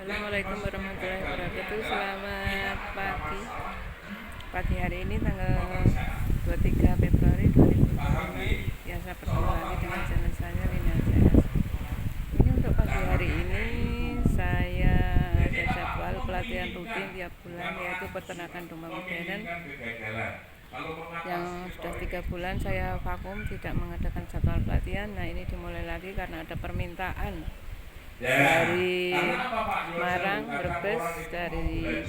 Assalamualaikum warahmatullahi wabarakatuh. Selamat pagi hari ini tanggal 23 Februari 2020. Biasa bertemu lagi dengan channel saya Lina JS. Ini untuk pagi hari ini saya ada jadwal pelatihan rutin tiap bulan, yaitu peternakan domba modern yang sudah 3 bulan saya vakum tidak mengadakan jadwal pelatihan. Nah, ini dimulai lagi karena ada permintaan dari Semarang, Brebes, dari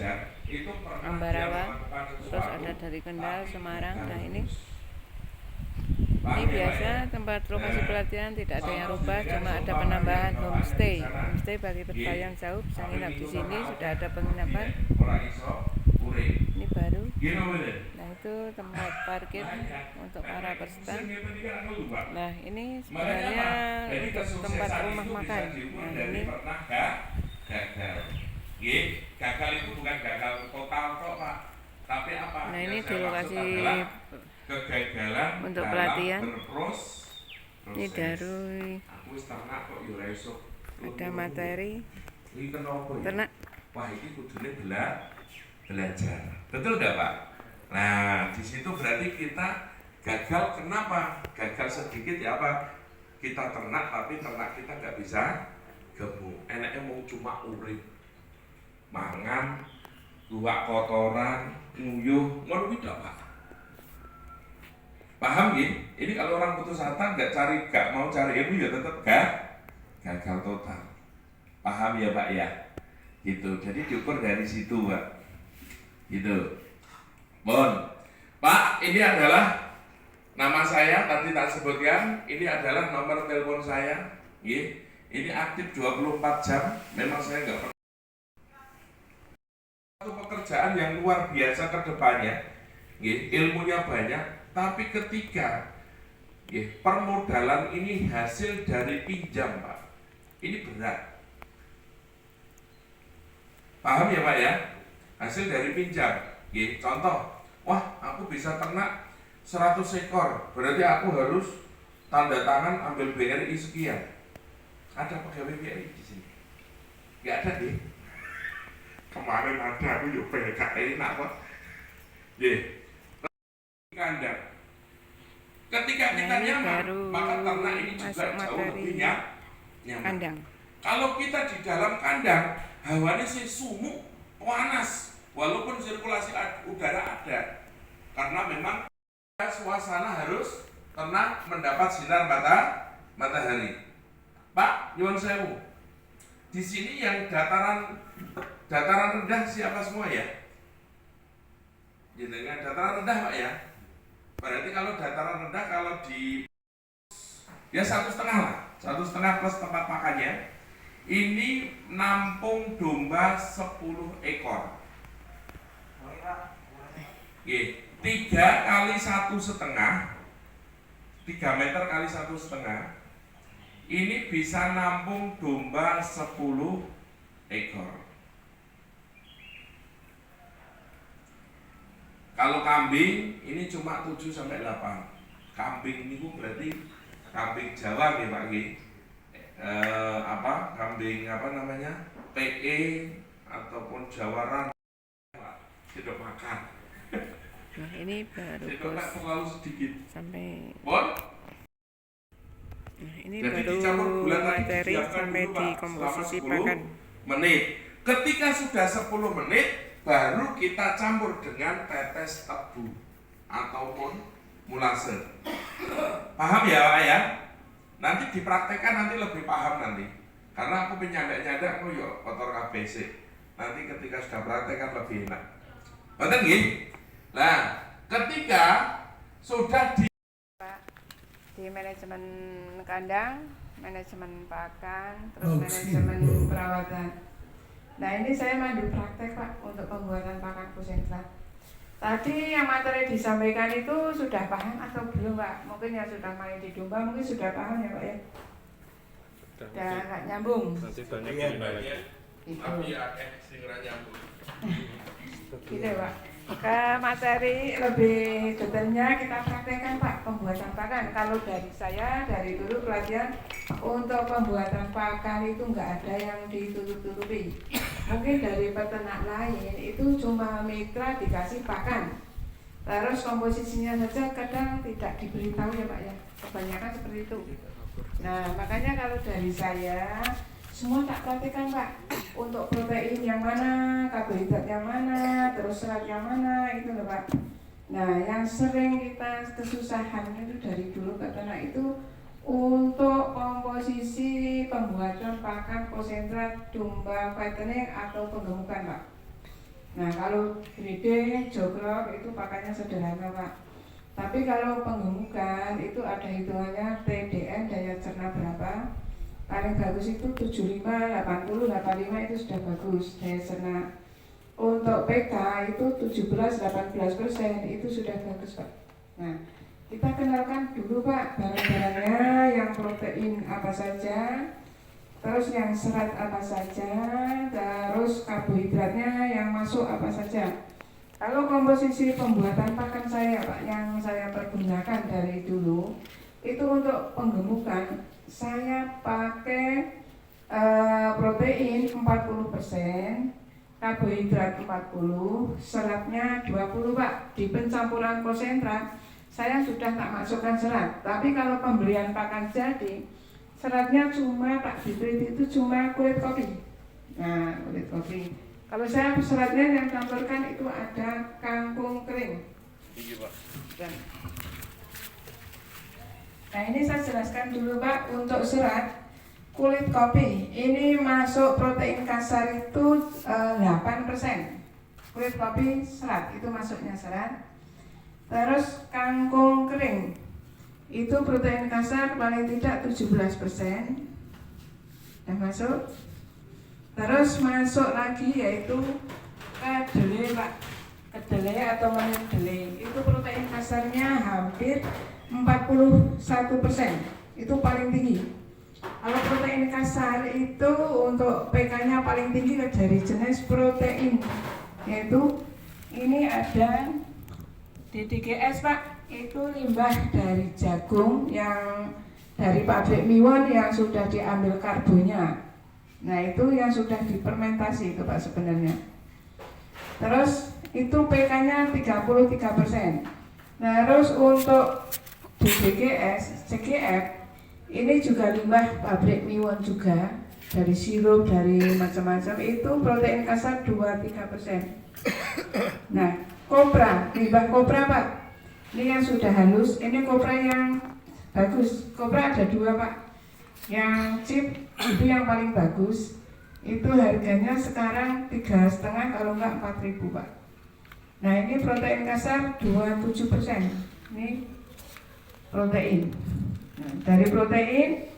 Ambarawa, terus ada dari Kendal, Semarang. Nah, ini biasa tempat lokasi pelatihan tidak ada yang rubah, cuma ada penambahan homestay bagi peserta yang jauh bisa nginap di sini. Sudah ada penginapan, ini baru. Nah, itu tempat parkir untuk para peserta. Nah, ini sebenarnya untuk tempat rumah makan. Nah, ini gagal itu bukan gagal total kok, Pak. Tapi apa? Nah, ini di lokasi kegagalan untuk pelatihan. Ini dari ada materi ternak. Wah, ini kudune belajar. Betul enggak, Pak? Nah, di situ berarti kita gagal. Kenapa? Gagal sedikit ya apa? Kita ternak tapi ternak kita nggak bisa gemuk. Enaknya mau cuma urip, mangan, luwak kotoran, nguyuh, ngono tidak, Pak. Paham ya? Ini kalau orang putus asa nggak mau cari ilmu ya tetap gagal total. Paham ya, Pak ya? Gitu. Jadi diukur dari situ, Pak. Gitu. Bon. Pak, ini adalah nama saya tadi tak sebutkan. Ini adalah nomor telepon saya. Ini aktif 24 jam. Memang saya nggak pernah. Satu pekerjaan yang luar biasa ke depannya. Ilmunya banyak. Tapi ketika permodalan ini hasil dari pinjam, Pak. Ini berat. Paham ya, Pak ya? Hasil dari pinjam. Contoh, wah, aku bisa ternak 100 ekor. Berarti aku harus tanda tangan ambil BRI sekian. Ada pegawai BRI di sini? Nggak ada deh. Kemarin ada, aku yuk PKI enak, Pak. Kandang. Ketika kita nyaman, maka ternak ini juga jauh lebih nyaman. Kandang. Kalau kita di dalam kandang, hawanya sih sumuk, panas, walaupun sirkulasi udara ada, karena memang suasana harus tenang mendapat sinar matahari. Pak, nyuwun sewu. Di sini yang dataran rendah siapa semua ya? Jenengan dataran rendah, Pak ya. Berarti kalau dataran rendah, kalau di ya 1,5 lah, 1,5 plus tempat makannya. Ini nampung domba 10 ekor. 3 kali 1,5, 3 meter kali 1,5. Ini bisa nampung domba 10 ekor. Kalau kambing ini cuma 7-8. Kambing ini berarti kambing Jawa nih, Pak. Kambing apa namanya? PE ataupun Jawaran. Tidak makan. Nah, ini baru terlalu sedikit. Sampai Bon? Nah, ini Jadi baru materi sampai di komposisi pakan menit. Ketika sudah 10 menit, baru kita campur dengan tetes tebu ataupun mulase. Paham ya, Pak ya? Nanti dipraktekkan, nanti lebih paham nanti. Karena aku penyadar aku yuk kotor KBC. Nanti ketika sudah praktekkan lebih enak. Betul nggih? Nah, ketika sudah di manajemen kandang, manajemen pakan, terus manajemen perawatan. Nah, ini saya mandu praktek, Pak, untuk pembuatan pakan pusentral. Tadi yang materi disampaikan itu sudah paham atau belum, Pak? Mungkin yang sudah main di domba mungkin sudah paham ya, Pak ya? Sudah nggak nyambung. Nanti banyak tapi ya segera nyambung. Gitu, Pak. Ke materi lebih detailnya kita praktekkan, Pak, pembuatan pakan. Kalau dari saya, dari dulu pelatihan untuk pembuatan pakan itu nggak ada yang ditutup-tutupi. mungkin dari peternak lain itu cuma mitra dikasih pakan, terus komposisinya saja kadang tidak diberitahu ya Pak ya, kebanyakan seperti itu. Nah makanya kalau dari saya semua tak perhatikan Pak, untuk protein yang mana, karbohidrat yang mana, terus serat yang mana, itu loh Pak. Nah yang sering kita kesusahan itu dari dulu peternak itu untuk komposisi pembuatan pakan konsentrat domba fattening atau penggemukan Pak. Nah kalau breeding, jogrok itu pakannya sederhana Pak. Tapi kalau penggemukan itu ada hitungannya TDN daya cerna berapa. Paling bagus itu 75, 80, 85 itu sudah bagus daya cerna. Untuk PK itu 17-18% itu sudah bagus Pak. Nah kita kenalkan dulu Pak barang-barangnya, yang protein apa saja, terus yang serat apa saja, terus karbohidratnya yang masuk apa saja. Kalau komposisi pembuatan pakan saya Pak yang saya pergunakan dari dulu itu untuk penggemukan saya pakai protein 40%, karbohidrat 40, seratnya 20 Pak. Di pencampuran konsentrat saya sudah tak masukkan serat, tapi kalau pembelian pakan jadi seratnya cuma tak diberi itu cuma kulit kopi. Nah kulit kopi. Kalau saya seratnya yang campurkan itu ada kangkung kering. Iya Pak. Nah ini saya jelaskan dulu Pak untuk serat kulit kopi. Ini masuk protein kasar itu 8%. Kulit kopi serat itu masuknya serat. Terus kangkung kering itu protein kasar paling tidak 17%. Dan masuk. Terus masuk lagi yaitu kedelai Pak. Kedelai atau mendelai itu protein kasarnya hampir 41%. Itu paling tinggi. Kalau protein kasar itu untuk PK-nya paling tinggi dari jenis protein, yaitu ini ada DDGS Pak, itu limbah dari jagung yang dari pabrik Miwon yang sudah diambil karbonnya. Nah itu yang sudah difermentasi itu Pak sebenarnya. Terus itu PK-nya 33%. Nah terus untuk DDGS, CGF ini juga limbah pabrik Miwon juga, dari sirup, dari macam-macam, itu protein kasar 2-3%. Nah kopra, limbah kopra Pak, ini yang sudah halus, ini kopra yang bagus. Kopra ada 2 Pak. Yang chip itu yang paling bagus, itu harganya sekarang 3,5 kalau enggak 4.000 Pak. Nah ini protein kasar 27%. Ini protein. Nah, dari protein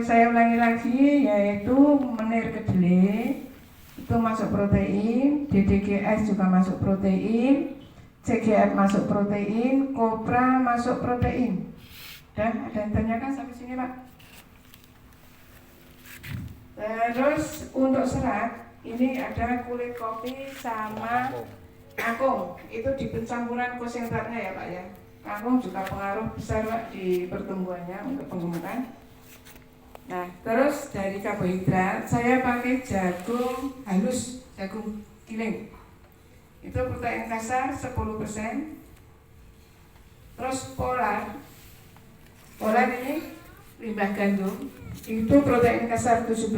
saya ulangi lagi, yaitu menir kedelai itu masuk protein, DDGS juga masuk protein, CGF masuk protein, kopra masuk protein. Dan ada yang tanyakan sampai sini Pak? Terus untuk serat ini ada kulit kopi sama kangkung, itu di pencampuran konsentratnya ya Pak ya. Kangkung juga pengaruh besar Pak di pertumbuhannya untuk penggemukan. Nah terus dari karbohidrat saya pakai jagung halus, jagung giling. Itu protein kasar 10%. Terus polar ini limbah gandum, itu protein kasar 17%.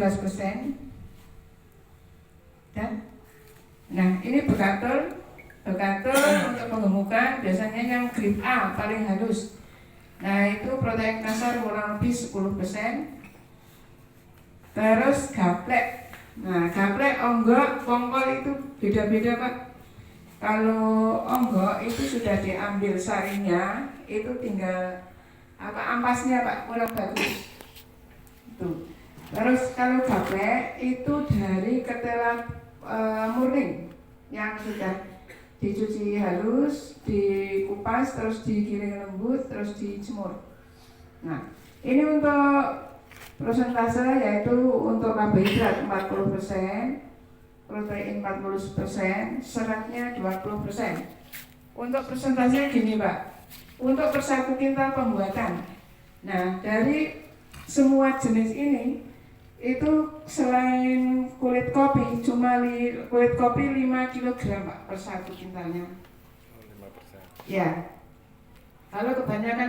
Dan nah ini bekatul untuk penggemukan biasanya yang grade A paling halus. Nah itu protein kasar kurang lebih 10%. Terus gaplek. Nah gaplek, onggok, pongkol itu beda-beda Pak. Kalau onggok itu sudah diambil sarinya, itu tinggal ampasnya Pak, kurang bagus. Itu. Terus kalau gaplek itu dari ketela murni yang sudah dicuci halus, dikupas, terus digiling lembut, terus dijemur. Nah, ini untuk persentase yaitu untuk karbohidrat 40%, protein 40%, seratnya 20%. Untuk persentasenya gini Pak, untuk per 1 kintal pembuatan. Nah, dari semua jenis ini itu selain kulit kulit kopi kulit kopi 5 kg Pak per 1 kintalnya. 5%. Ya. Kalau kebanyakan